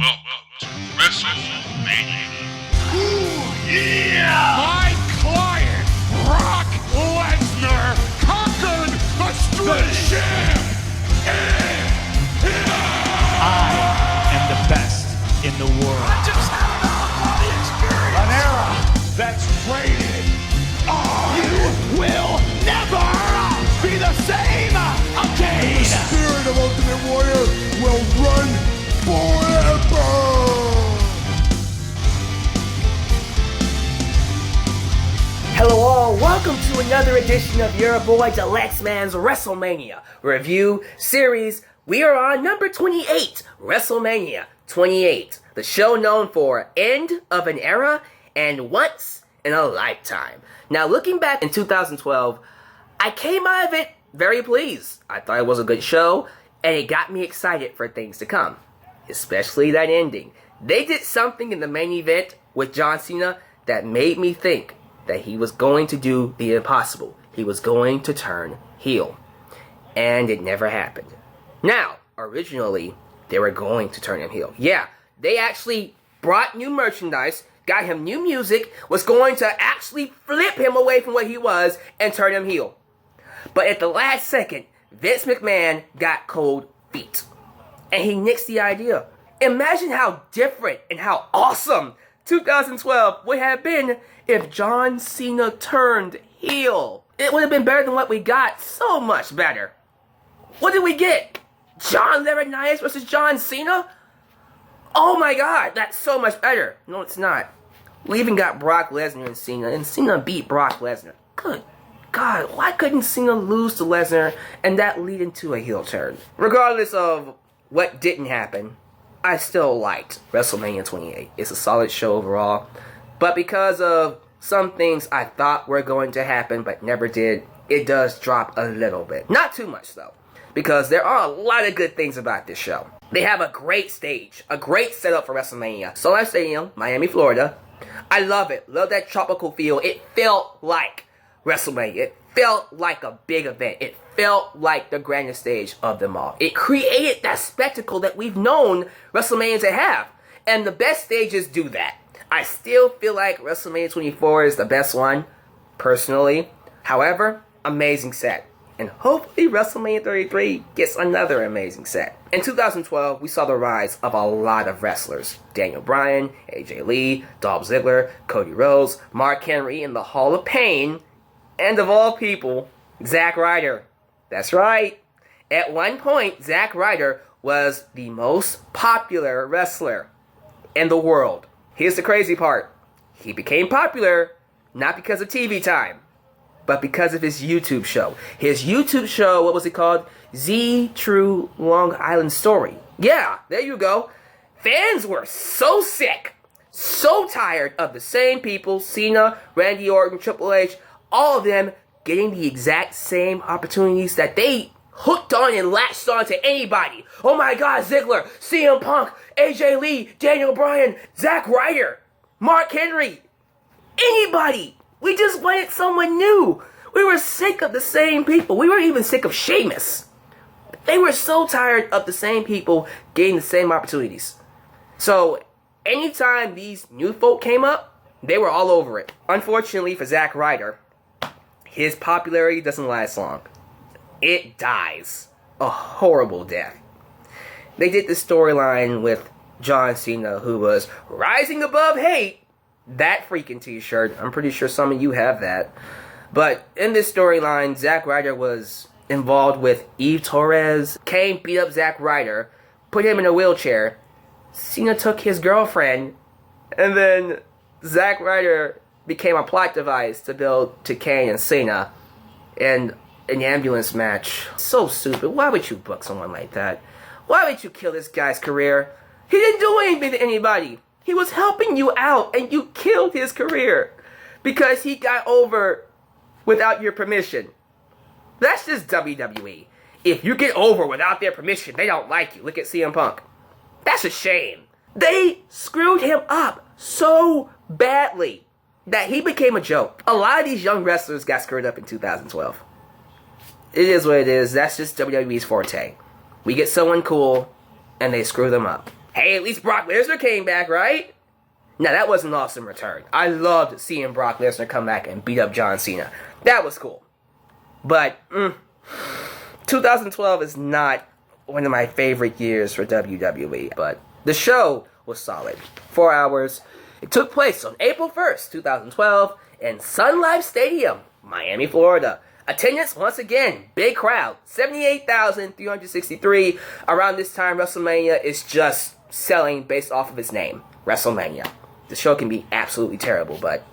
Welcome to WrestleMania. Ooh, yeah! My client, Brock Lesnar, conquered the street. I am the best in the world. I just had an out-of-body experience. An era that's rated R. You will never be the same again. The spirit of Ultimate Warrior will run forever. Hello all, welcome to another edition of your boy Alyx Man's WrestleMania review series. We are on number 28, WrestleMania 28, the show known for end of an era and once in a lifetime. Now looking back in 2012, I came out of it very pleased. I thought it was a good show and it got me excited for things to come, especially that ending. They did something in the main event with John Cena that made me think that he was going to do the impossible. He was going to turn heel. And it never happened. Now, originally, they were going to turn him heel. Yeah, they actually brought new merchandise, got him new music, was going to actually flip him away from what he was and turn him heel. But at the last second, Vince McMahon got cold feet. And he nixed the idea. Imagine how different and how awesome 2012 would have been if John Cena turned heel. It would have been better than what we got. So much better. What did we get? John Laurinaitis versus John Cena? Oh my god, that's so much better. No, it's not. We even got Brock Lesnar and Cena beat Brock Lesnar. Good God, why couldn't Cena lose to Lesnar and that lead into a heel turn? Regardless of what didn't happen, I still liked WrestleMania 28. It's a solid show overall. But because of some things I thought were going to happen but never did, it does drop a little bit. Not too much though, because there are a lot of good things about this show. They have a great stage, a great setup for WrestleMania. Sun Life Stadium, Miami, Florida. I love it. Love that tropical feel. It felt like WrestleMania. It felt like a big event. It felt like the grandest stage of them all. It created that spectacle that we've known WrestleMania to have. And the best stages do that. I still feel like WrestleMania 24 is the best one, personally. However, amazing set. And hopefully WrestleMania 33 gets another amazing set. In 2012, we saw the rise of a lot of wrestlers. Daniel Bryan, AJ Lee, Dolph Ziggler, Cody Rhodes, Mark Henry in the Hall of Pain, and of all people, Zack Ryder. That's right. At one point, Zack Ryder was the most popular wrestler in the world. Here's the crazy part. He became popular not because of TV time, but because of his YouTube show. His YouTube show, what was it called? Z True Long Island Story. Yeah, there you go. Fans were so sick, so tired of the same people, Cena, Randy Orton, Triple H, all of them getting the exact same opportunities that they hooked on and latched on to anybody. Oh my god, Ziggler, CM Punk, AJ Lee, Daniel Bryan, Zack Ryder, Mark Henry, anybody. We just wanted someone new. We were sick of the same people. We were even sick of Sheamus. They were so tired of the same people getting the same opportunities. So, anytime these new folk came up, they were all over it. Unfortunately for Zack Ryder, his popularity doesn't last long. It dies a horrible death. They did the storyline with John Cena, who was rising above hate. That freaking t-shirt. I'm pretty sure some of you have that. But in this storyline, Zack Ryder was involved with Eve Torres. Kane beat up Zack Ryder, put him in a wheelchair. Cena took his girlfriend, and then Zack Ryder became a plot device to build to Kane and Cena in an ambulance match. So stupid. Why would you book someone like that? Why would you kill this guy's career? He didn't do anything to anybody. He was helping you out, and you killed his career because he got over without your permission. That's just WWE. If you get over without their permission, they don't like you. Look at CM Punk. That's a shame. They screwed him up so badly that he became a joke. A lot of these young wrestlers got screwed up in 2012. It is what it is. That's just WWE's forte. We get someone cool, and they screw them up. Hey, at least Brock Lesnar came back, right? Now, that was an awesome return. I loved seeing Brock Lesnar come back and beat up John Cena. That was cool. But, 2012 is not one of my favorite years for WWE. But the show was solid. 4 hours. It took place on April 1st, 2012 in Sun Life Stadium, Miami, Florida. Attendance, once again, big crowd. 78,363. Around this time, WrestleMania is just selling based off of its name, WrestleMania. The show can be absolutely terrible, but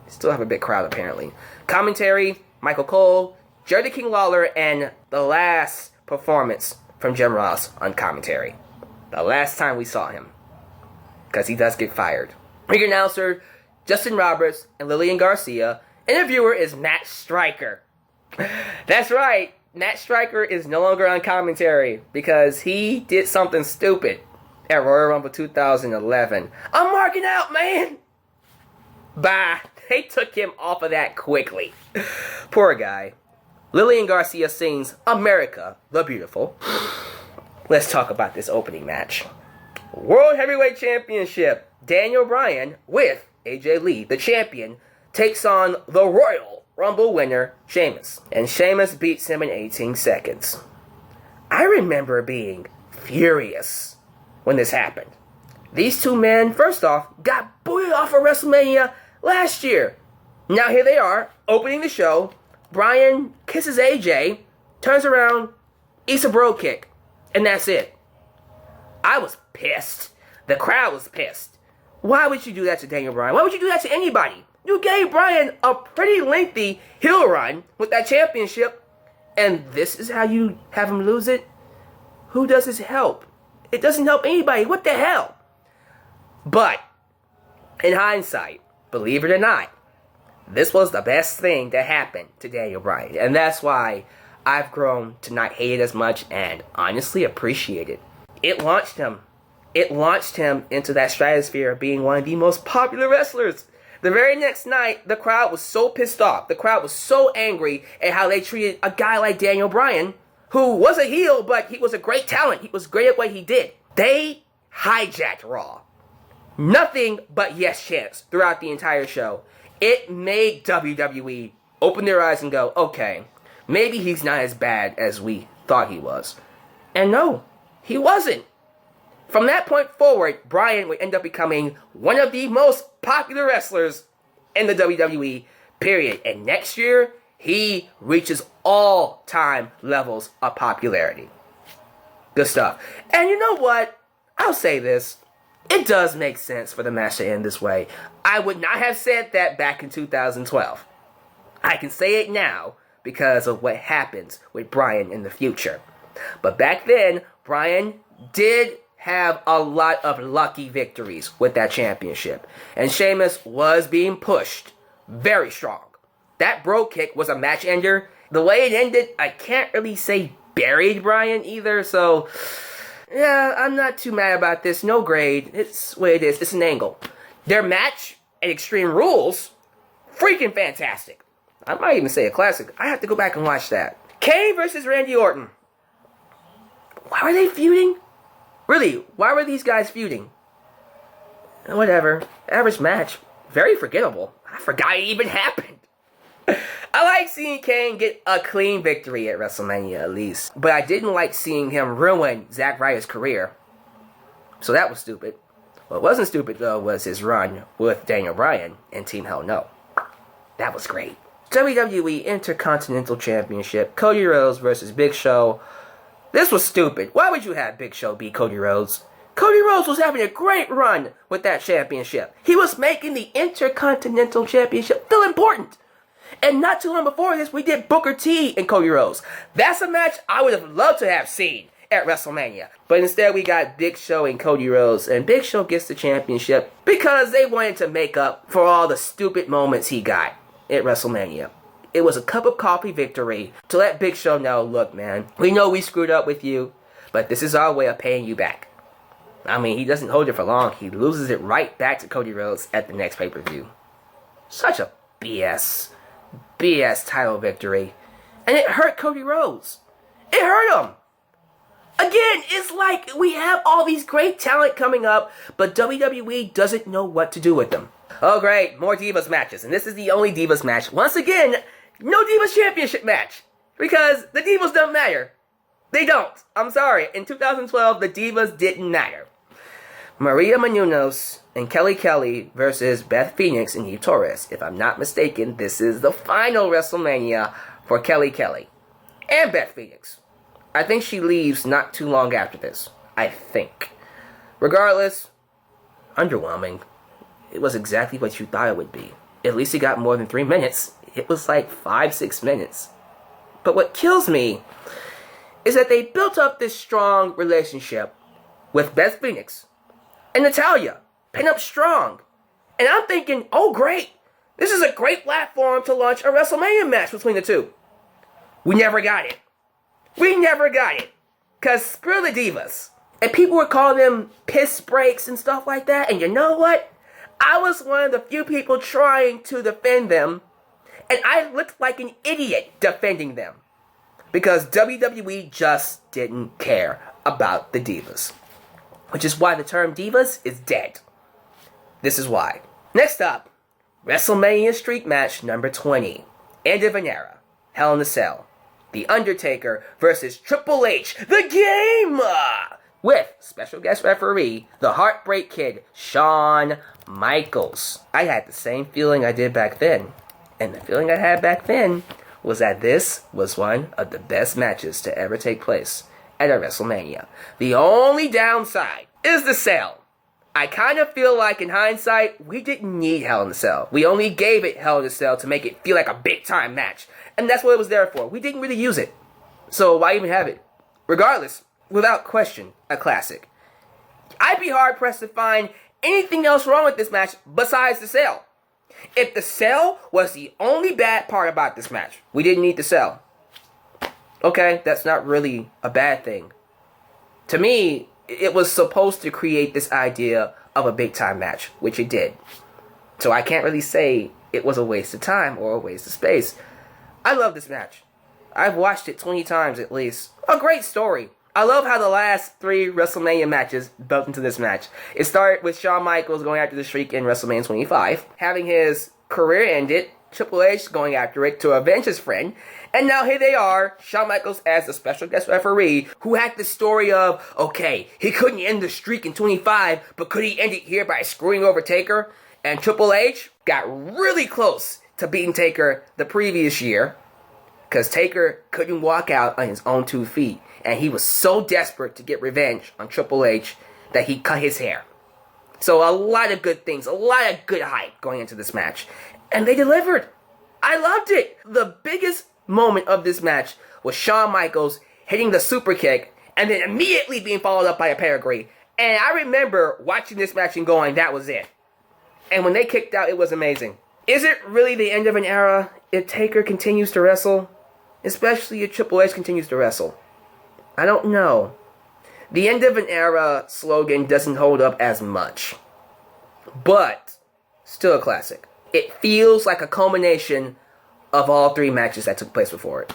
still have a big crowd apparently. Commentary, Michael Cole, Jerry the King Lawler, and the last performance from Jim Ross on commentary. The last time we saw him. Because he does get fired. Ring announcer, Justin Roberts and Lillian Garcia. Interviewer is Matt Striker. That's right, Matt Striker is no longer on commentary because he did something stupid at Royal Rumble 2011. I'm marking out, man! Bye. They took him off of that quickly. Poor guy. Lillian Garcia sings America the Beautiful. Let's talk about this opening match. World Heavyweight Championship. Daniel Bryan with AJ Lee, the champion, takes on the Royal Rumble winner, Sheamus. And Sheamus beats him in 18 seconds. I remember being furious when this happened. These two men, first off, got booted off of WrestleMania last year. Now here they are, opening the show. Bryan kisses AJ, turns around, eats a bro kick, and that's it. I was pissed. The crowd was pissed. Why would you do that to Daniel Bryan? Why would you do that to anybody? You gave Bryan a pretty lengthy heel run with that championship, and this is how you have him lose it? Who does this help? It doesn't help anybody. What the hell? But, in hindsight, believe it or not, this was the best thing that happened to Daniel Bryan. And that's why I've grown to not hate it as much and honestly appreciate it. It launched him. It launched him into that stratosphere of being one of the most popular wrestlers. The very next night, the crowd was so pissed off. The crowd was so angry at how they treated a guy like Daniel Bryan, who was a heel, but he was a great talent. He was great at what he did. They hijacked Raw. Nothing but yes chants throughout the entire show. It made WWE open their eyes and go, okay, maybe he's not as bad as we thought he was. And no, he wasn't. From that point forward, Bryan would end up becoming one of the most popular wrestlers in the WWE, period. And next year, he reaches all-time levels of popularity. Good stuff. And you know what? I'll say this. It does make sense for the match to end this way. I would not have said that back in 2012. I can say it now because of what happens with Bryan in the future. But back then, Bryan did have a lot of lucky victories with that championship. And Sheamus was being pushed very strong. That bro kick was a match ender. The way it ended, I can't really say buried Bryan either, so yeah, I'm not too mad about this. No grade. It's what it is. It's an angle. Their match at Extreme Rules, freaking fantastic. I might even say a classic. I have to go back and watch that. Kane versus Randy Orton. Why were they feuding? Really, why were these guys feuding? Whatever. Average match. Very forgettable. I forgot it even happened. I like seeing Kane get a clean victory at WrestleMania at least. But I didn't like seeing him ruin Zack Ryder's career. So that was stupid. What wasn't stupid though was his run with Daniel Bryan and Team Hell No. That was great. WWE Intercontinental Championship. Cody Rhodes versus Big Show. This was stupid. Why would you have Big Show beat Cody Rhodes? Cody Rhodes was having a great run with that championship. He was making the Intercontinental Championship feel important. And not too long before this, we did Booker T and Cody Rhodes. That's a match I would have loved to have seen at WrestleMania. But instead, we got Big Show and Cody Rhodes. And Big Show gets the championship because they wanted to make up for all the stupid moments he got at WrestleMania. It was a cup of coffee victory to let Big Show know, look, man, we know we screwed up with you, but this is our way of paying you back. I mean, he doesn't hold it for long. He loses it right back to Cody Rhodes at the next pay-per-view. Such a BS title victory. And it hurt Cody Rhodes. It hurt him. Again, it's like we have all these great talent coming up, but WWE doesn't know what to do with them. Oh great, more Divas matches, and this is the only Divas match. Once again, no Divas Championship match, because the Divas don't matter. They don't. I'm sorry, in 2012, the Divas didn't matter. Maria Menounos and Kelly versus Beth Phoenix and Eve Torres. If I'm not mistaken, this is the final WrestleMania for Kelly and Beth Phoenix. I think she leaves not too long after this. I think. Regardless, underwhelming. It was exactly what you thought it would be. At least it got more than 3 minutes. It was like 5-6 minutes. But what kills me is that they built up this strong relationship with Beth Phoenix and Natalya. Pin up strong. And I'm thinking, oh great, this is a great platform to launch a WrestleMania match between the two. We never got it. Because screw the Divas. And people were calling them piss breaks and stuff like that. And you know what? I was one of the few people trying to defend them. And I looked like an idiot defending them. Because WWE just didn't care about the Divas. Which is why the term Divas is dead. This is why. Next up, WrestleMania Street Match number 20. End of an era. Hell in a Cell. The Undertaker versus Triple H, the game! With special guest referee, the Heartbreak Kid, Shawn Michaels. I had the same feeling I did back then. And the feeling I had back then was that this was one of the best matches to ever take place at a WrestleMania. The only downside is the cell. I kind of feel like in hindsight, we didn't need Hell in a Cell. We only gave it Hell in a Cell to make it feel like a big time match. And that's what it was there for. We didn't really use it. So why even have it? Regardless, without question, a classic. I'd be hard pressed to find anything else wrong with this match besides the cell. If the cell was the only bad part about this match, we didn't need the cell. Okay, that's not really a bad thing. To me, it was supposed to create this idea of a big time match, which it did. So I can't really say it was a waste of time or a waste of space. I love this match. I've watched it 20 times at least. A great story. I love how the last 3 WrestleMania matches built into this match. It started with Shawn Michaels going after the Streak in WrestleMania 25, having his career ended, Triple H going after it to avenge his friend, and now here they are, Shawn Michaels as the special guest referee, who had the story of, okay, he couldn't end the streak in 25, but could he end it here by screwing over Taker? And Triple H got really close to beating Taker the previous year, because Taker couldn't walk out on his own 2 feet, and he was so desperate to get revenge on Triple H that he cut his hair. So a lot of good things, a lot of good hype going into this match. And they delivered. I loved it. The biggest moment of this match was Shawn Michaels hitting the super kick and then immediately being followed up by a pedigree. And I remember watching this match and going, that was it. And when they kicked out, it was amazing. Is it really the end of an era if Taker continues to wrestle? Especially if Triple H continues to wrestle? I don't know. The end of an era slogan doesn't hold up as much. But still a classic. It feels like a culmination of all 3 matches that took place before it.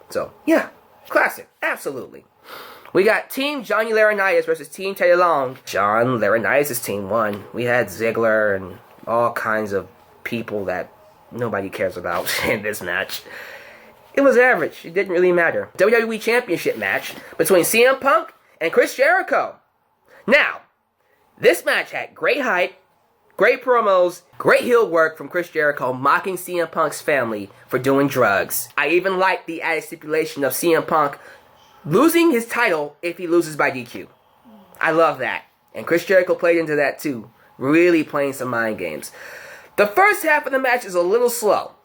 So, yeah, classic. Absolutely. We got Team Johnny Laurinaitis versus Team Teddy Long. John Laurinaitis' team won. We had Ziggler and all kinds of people that nobody cares about in this match. It was average. It didn't really matter. WWE Championship Match between CM Punk and Chris Jericho. Now, this match had great hype, great promos, great heel work from Chris Jericho mocking CM Punk's family for doing drugs. I even liked the added stipulation of CM Punk losing his title if he loses by DQ. I love that. And Chris Jericho played into that too, really playing some mind games. The first half of the match is a little slow,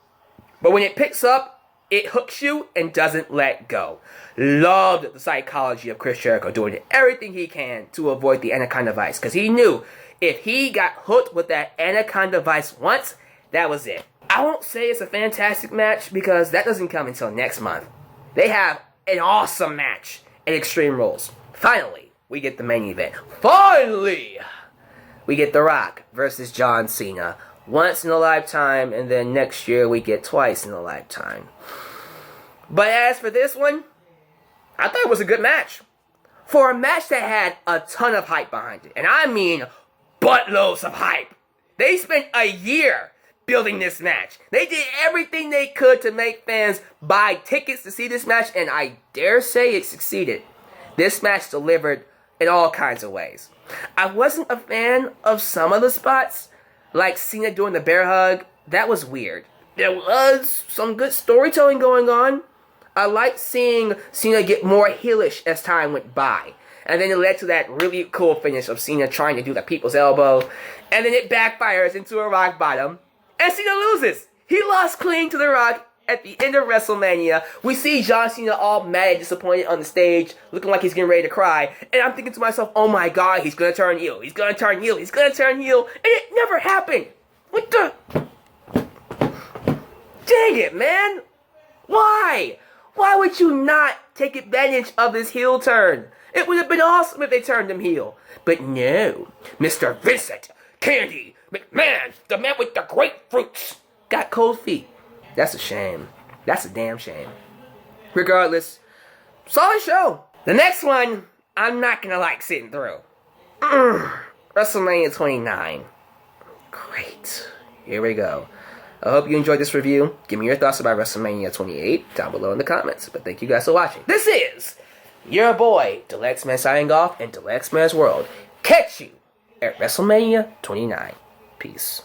but when it picks up, it hooks you and doesn't let go. Loved the psychology of Chris Jericho doing everything he can to avoid the Anaconda Vice, because he knew if he got hooked with that Anaconda Vice once, that was it. I won't say it's a fantastic match because that doesn't come until next month. They have an awesome match at Extreme Rules. Finally, we get the main event. Finally! We get The Rock versus John Cena. Once in a lifetime, and then next year we get twice in a lifetime. But as for this one, I thought it was a good match. for a match that had a ton of hype behind it. And I mean buttloads of hype. They spent a year building this match. They did everything they could to make fans buy tickets to see this match, and I dare say it succeeded. This match delivered in all kinds of ways. I wasn't a fan of some of the spots, like Cena doing the bear hug. That was weird. There was some good storytelling going on. I liked seeing Cena get more heelish as time went by. And then it led to that really cool finish of Cena trying to do the people's elbow. And then it backfires into a rock bottom. And Cena loses. He lost clean to The Rock at the end of WrestleMania. We see John Cena all mad and disappointed on the stage, looking like he's getting ready to cry. And I'm thinking to myself, oh my god, he's going to turn heel. He's going to turn heel. He's going to turn heel. And it never happened. What the... Dang it, man. Why? Why would you not take advantage of this heel turn? It would have been awesome if they turned him heel. But no. Mr. Vincent Candy McMahon, the man with the grapefruits, got cold feet. That's a shame. That's a damn shame. Regardless, solid show. The next one, I'm not gonna like sitting through. WrestleMania 29. Great. Here we go. I hope you enjoyed this review. Give me your thoughts about WrestleMania 28 down below in the comments. But thank you guys for watching. This is your boy, Deluxe Man signing off in Deluxe Man's World. Catch you at WrestleMania 29. Peace.